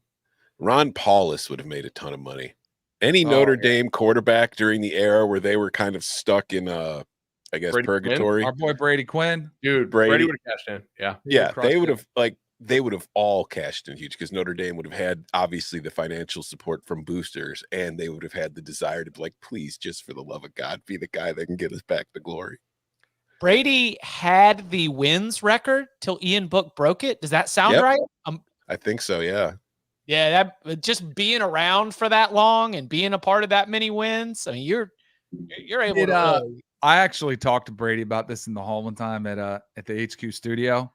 Ron Paulus would have made a ton of money. Any Notre Dame quarterback during the era where they were kind of stuck in, I guess, Brady purgatory. Our boy Brady Quinn. Dude, Brady would have cashed in. Yeah. Yeah, they would have all cashed in huge, because Notre Dame would have had obviously the financial support from boosters, and they would have had the desire to be like, please, just for the love of God, be the guy that can get us back to glory. Brady had the wins record till Ian Book broke it. Does that sound right? I think so. Yeah. Yeah, that just being around for that long and being a part of that many wins. I mean, you're able to. I actually talked to Brady about this in the hall one time at the HQ studio.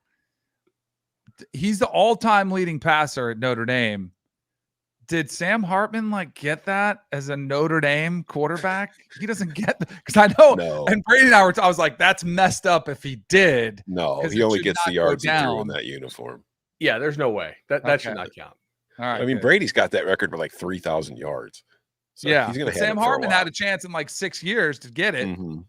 He's the all-time leading passer at Notre Dame. Did Sam Hartman get that as a Notre Dame quarterback? He doesn't get because I know. No. And Brady and I were. I was like, that's messed up if he did. No, he only gets the yards he threw in that uniform. Yeah, there's no way that should not count. All right. I mean, good. Brady's got that record for like 3,000 yards. So yeah, he's going but to have Sam it for a Hartman while. had a chance in like 6 years to get it. Mhm.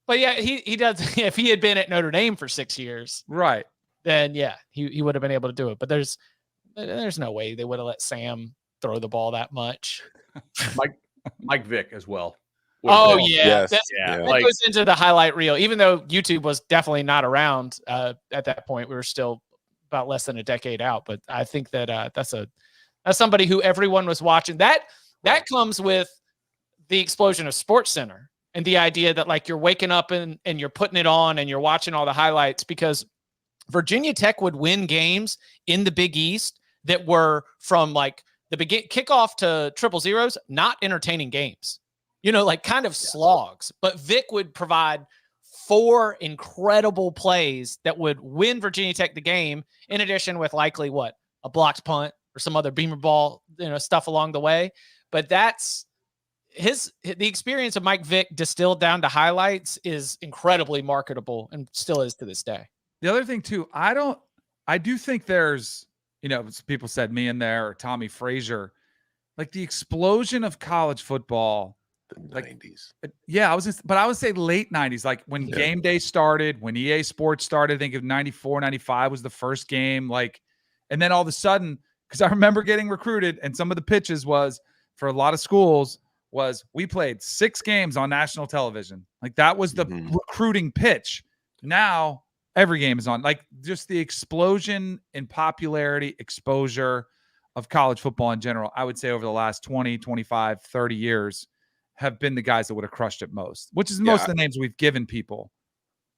But yeah, he does. If he had been at Notre Dame for 6 years, Right. then yeah, he would have been able to do it. But there's no way they would have let Sam throw the ball that much. Mike Vick as well. Oh Would've been- yeah, Yes. yeah. that Like, goes into the highlight reel. Even though YouTube was definitely not around at that point, we were still about less than a decade out. But I think that that's somebody who everyone was watching. That comes with the explosion of SportsCenter and the idea that like you're waking up and you're putting it on and you're watching all the highlights, because Virginia Tech would win games in the Big East that were from like the kickoff to triple zeros, not entertaining games. Like kind of slogs. But Vic would provide 4 incredible plays that would win Virginia Tech the game, in addition with likely a blocked punt or some other beamer ball, stuff along the way. But that's the experience of Mike Vick distilled down to highlights is incredibly marketable and still is to this day. The other thing too, I do think there's, people said me in there or Tommy Frazier, like the explosion of college football. The Like, 90s. Yeah, I would say late 90s, like when game day started, when EA Sports started. I think of 94, 95 was the first game. Like, and then all of a sudden, because I remember getting recruited, and some of the pitches was for a lot of schools was we played 6 games on national television. Like that was the recruiting pitch. Now every game is on. Like just the explosion in popularity, exposure of college football in general, I would say over the last 20, 25, 30 years have been the guys that would have crushed it most, which is most of the names we've given people.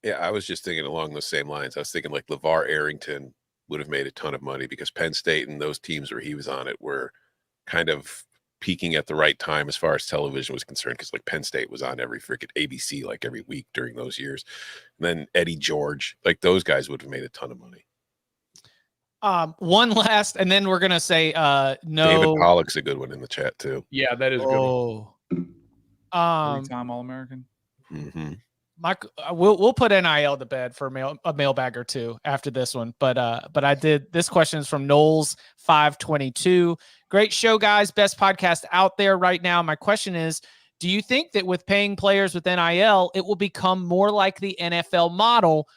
Yeah, I was just thinking along those same lines. I was thinking like LeVar Arrington would have made a ton of money because Penn State and those teams where he was on it were kind of peaking at the right time as far as television was concerned, because like Penn State was on every freaking ABC like every week during those years. And then Eddie George, like those guys would have made a ton of money. One last, and then we're gonna say no. David Pollock's a good one in the chat too. Yeah, that is a good one. 3-time All-American. Mm-hmm. Mike, we'll put NIL to bed for a mailbag or two after this one. But I did. This question is from Knowles 522. Great show, guys. Best podcast out there right now. My question is, do you think that with paying players with NIL, it will become more like the NFL model?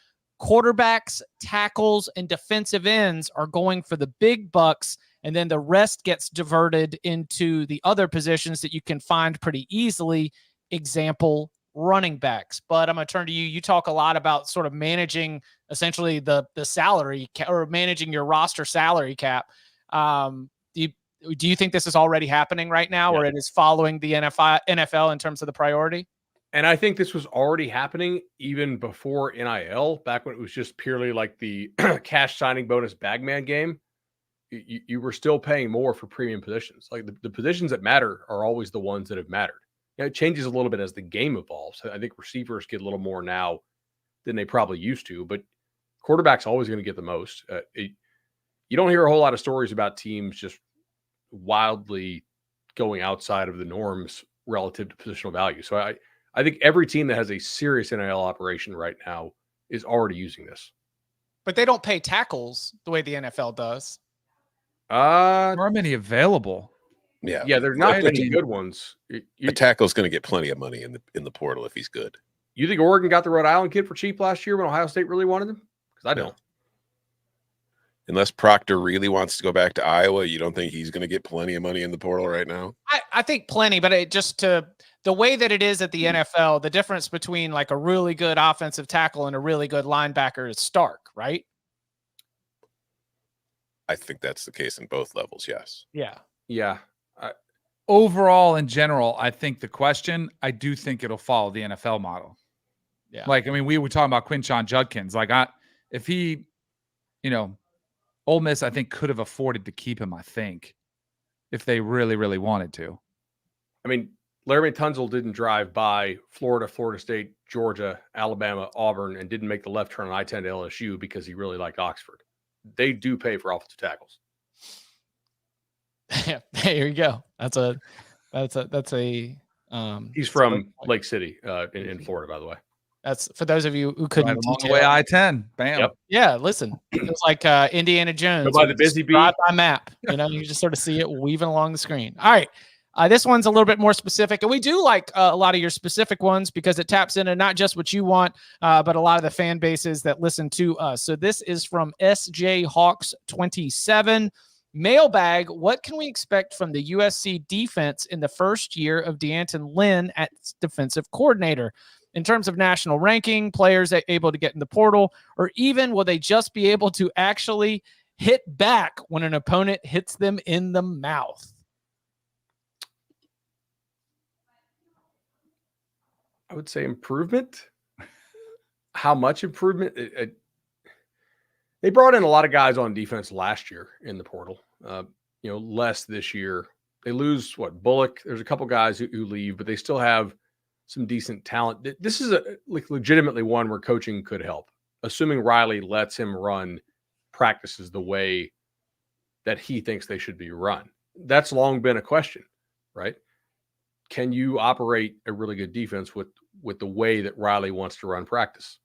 Quarterbacks, tackles, and defensive ends are going for the big bucks, and then the rest gets diverted into the other positions that you can find pretty easily. Example, running backs. But I'm going to turn to you. You talk a lot about sort of managing essentially the salary or managing your roster salary cap. Do you think this is already happening right now, or it is following the NFL in terms of the priority? And I think this was already happening even before NIL, back when it was just purely like the cash signing bonus bagman game. You were still paying more for premium positions. Like the positions that matter are always the ones that have mattered. It changes a little bit as the game evolves. I think receivers get a little more now than they probably used to, but quarterback's always going to get the most. You don't hear a whole lot of stories about teams just wildly going outside of the norms relative to positional value. So I think every team that has a serious NIL operation right now is already using this. But they don't pay tackles the way the NFL does. There aren't many available. Yeah, there's not many good ones. A tackle's going to get plenty of money in the portal if he's good. You think Oregon got the Rhode Island kid for cheap last year when Ohio State really wanted him? Because I don't. Unless Proctor really wants to go back to Iowa, you don't think he's going to get plenty of money in the portal right now? I think plenty, but the way that it is at the NFL, the difference between like a really good offensive tackle and a really good linebacker is stark, right? I think that's the case in both levels, yes. Yeah. Overall, in general, I think I do think it'll follow the NFL model. Yeah. Like, I mean, we were talking about Quinshon Judkins. Like, if he, Ole Miss, I think, could have afforded to keep him, I think, if they really, really wanted to. I mean, Larry Tunzel didn't drive by Florida, Florida State, Georgia, Alabama, Auburn, and didn't make the left turn on I-10 to LSU because he really liked Oxford. They do pay for offensive tackles. Yeah, there you go. That's a He's from Lake City in Florida, by the way. That's for those of you who couldn't. Right along the way, I-10. Bam. Yep. Yeah, listen, it was like Indiana Jones. Go by the busy bee. Drive by map. You just sort of see it weaving along the screen. All right. This one's a little bit more specific, and we do like a lot of your specific ones because it taps into not just what you want, but a lot of the fan bases that listen to us. So this is from SJ Hawks 27. Mailbag, what can we expect from the USC defense in the first year of D'Anton Lynn as defensive coordinator? In terms of national ranking, players able to get in the portal, or even will they just be able to actually hit back when an opponent hits them in the mouth? I would say improvement. How much improvement? They brought in a lot of guys on defense last year in the portal. Less this year. They lose Bullock. There's a couple guys who leave, but they still have some decent talent. This is legitimately one where coaching could help, assuming Riley lets him run practices the way that he thinks they should be run. That's long been a question, right? Can you operate a really good defense with the way that Riley wants to run practice?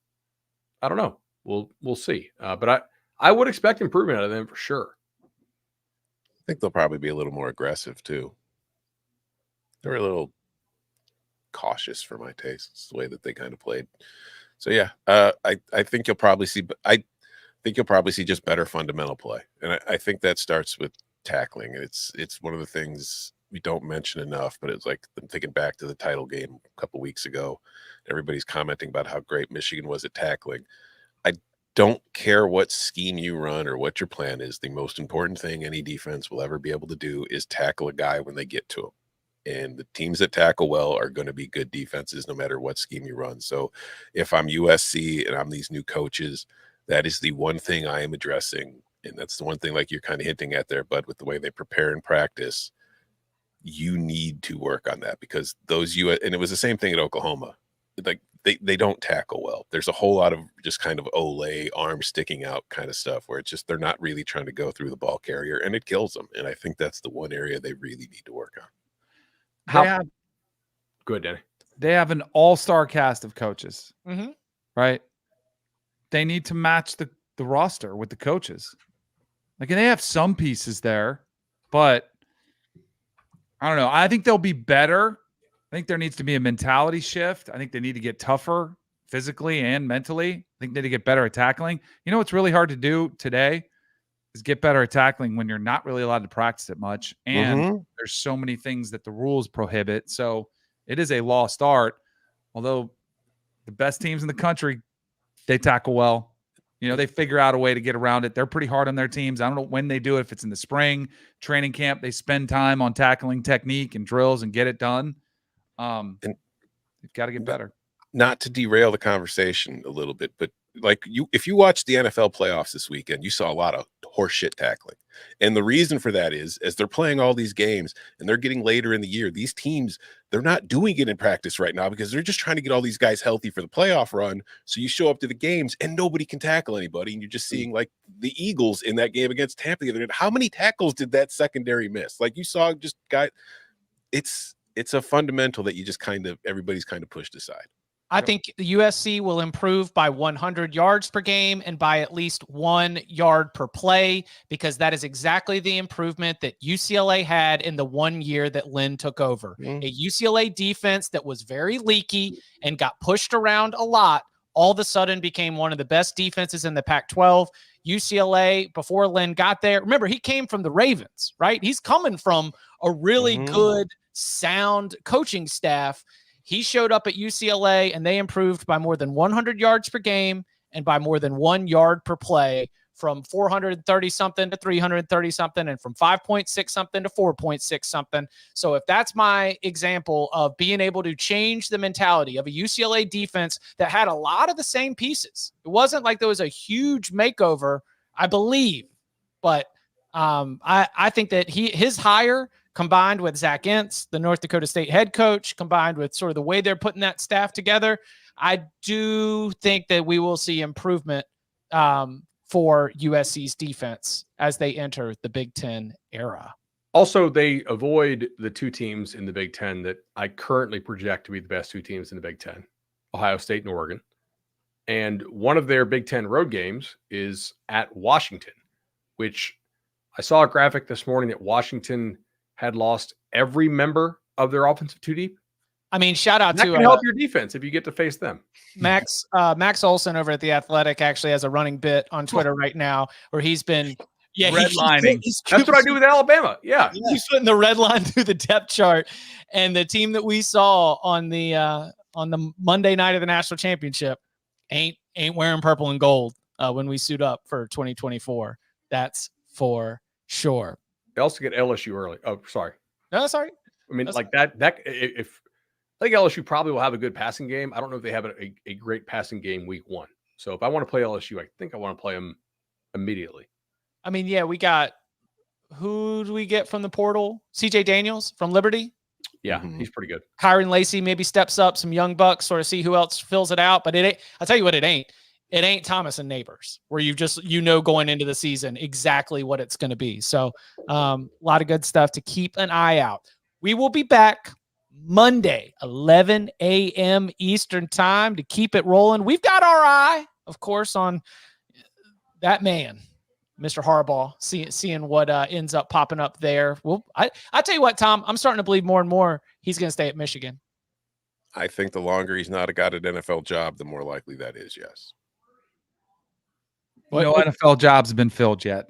I don't know. We'll see. But I would expect improvement out of them for sure. I think they'll probably be a little more aggressive too. They're a little cautious for my tastes, the way that they kind of played. So yeah, I think you'll probably see. I think you'll probably see just better fundamental play, and I think that starts with tackling. It's one of the things we don't mention enough, but it's like I'm thinking back to the title game a couple weeks ago. Everybody's commenting about how great Michigan was at tackling. I don't care what scheme you run or what your plan is. The most important thing any defense will ever be able to do is tackle a guy when they get to him. And the teams that tackle well are going to be good defenses no matter what scheme you run. So if I'm USC and I'm these new coaches, that is the one thing I am addressing. And that's the one thing like you're kind of hinting at there, but with the way they prepare and practice, you need to work on that because those and it was the same thing at Oklahoma. Like they don't tackle well. There's a whole lot of just kind of Olay arm sticking out kind of stuff where it's just they're not really trying to go through the ball carrier and it kills them. And I think that's the one area they really need to work on. Good, Danny. They have an all-star cast of coaches, right? They need to match the roster with the coaches. Like, and they have some pieces there, but I don't know. I think they'll be better. I think there needs to be a mentality shift. I think they need to get tougher physically and mentally. I think they need to get better at tackling. You know what's really hard to do today is get better at tackling when you're not really allowed to practice it much. And there's so many things that the rules prohibit. So it is a lost art. Although the best teams in the country, they tackle well. They figure out a way to get around it. They're pretty hard on their teams. I don't know when they do it. If it's in the spring training camp, they spend time on tackling technique and drills and get it done. And you've got to get better. Not to derail the conversation a little bit, but if you watch the NFL playoffs this weekend, you saw a lot of horseshit tackling. And the reason for that is as they're playing all these games and they're getting later in the year, these teams, they're not doing it in practice right now because they're just trying to get all these guys healthy for the playoff run. So you show up to the games and nobody can tackle anybody. And you're just seeing like the Eagles in that game against Tampa the other night. How many tackles did that secondary miss? Like you saw just guys, it's a fundamental that you just everybody's kind of pushed aside. I think the USC will improve by 100 yards per game and by at least 1 yard per play, because that is exactly the improvement that UCLA had in the 1 year that Lynn took over. A UCLA defense that was very leaky and got pushed around a lot, all of a sudden became one of the best defenses in the Pac-12. UCLA, before Lynn got there, remember, he came from the Ravens, right? He's coming from a really good, sound coaching staff. He showed up at UCLA and they improved by more than 100 yards per game and by more than 1 yard per play, from 430 something to 330 something and from 5.6 something to 4.6 something. So if that's my example of being able to change the mentality of a UCLA defense that had a lot of the same pieces, it wasn't like there was a huge makeover, I believe, but I think that his hire, combined with Zach Entz, the North Dakota State head coach, combined with sort of the way they're putting that staff together, I do think that we will see improvement for USC's defense as they enter the Big Ten era. Also, they avoid the two teams in the Big Ten that I currently project to be the best two teams in the Big Ten, Ohio State and Oregon. And one of their Big Ten road games is at Washington, which I saw a graphic this morning that Washington had lost every member of their offensive two deep. I mean, shout out That to can help your defense if you get to face them. Max Olson over at The Athletic actually has a running bit on Twitter right now where he's been redlining. That's what I do with Alabama. Yeah. He's putting the red line through the depth chart. And the team that we saw on the Monday night of the national championship ain't wearing purple and gold when we suit up for 2024. That's for sure. They also get LSU early. Oh, sorry. No, sorry. I mean, like that if I think LSU probably will have a good passing game. I don't know if they have a great passing game week 1. So if I want to play LSU, I think I want to play them immediately. I mean, yeah, we got who do we get from the portal? CJ Daniels from Liberty. Yeah, he's pretty good. Kyron Lacey maybe steps up, some young bucks, sort of see who else fills it out. But it ain't, I'll tell you what, it ain't Thomas and Neighbors, where you just, going into the season exactly what it's going to be. So a lot of good stuff to keep an eye out. We will be back Monday, 11 a.m. Eastern time to keep it rolling. We've got our eye, of course, on that man, Mr. Harbaugh, seeing what ends up popping up there. Well, I tell you what, Tom, I'm starting to believe more and more he's going to stay at Michigan. I think the longer he's not got an NFL job, the more likely that is, yes. No NFL jobs have been filled yet.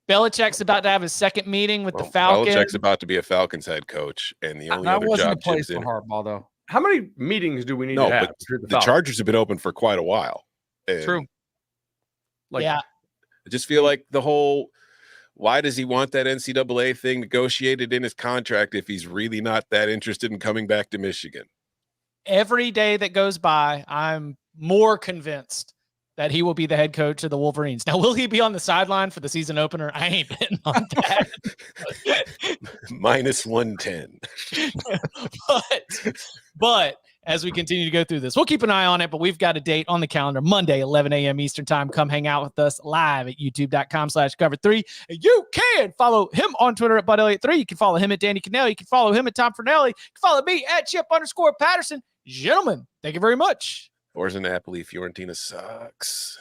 Belichick's about to have his second meeting with the Falcons. Belichick's about to be a Falcons head coach, and the only other job place for Harbaugh, though. How many meetings do we need to have? But the Chargers have been open for quite a while. True. I just feel like the whole, why does he want that NCAA thing negotiated in his contract if he's really not that interested in coming back to Michigan? Every day that goes by, I'm more convinced that he will be the head coach of the Wolverines. Now, will he be on the sideline for the season opener? I ain't betting on that. Minus 110. But as we continue to go through this, we'll keep an eye on it, but we've got a date on the calendar, Monday, 11 a.m. Eastern time. Come hang out with us live at youtube.com/cover3. You can follow him on Twitter at BudElliott3. You can follow him at Danny Cannell. You can follow him at Tom Fernelli. You can follow me at Chip_Patterson. Gentlemen, thank you very much. Or as an Napoli, Fiorentina sucks.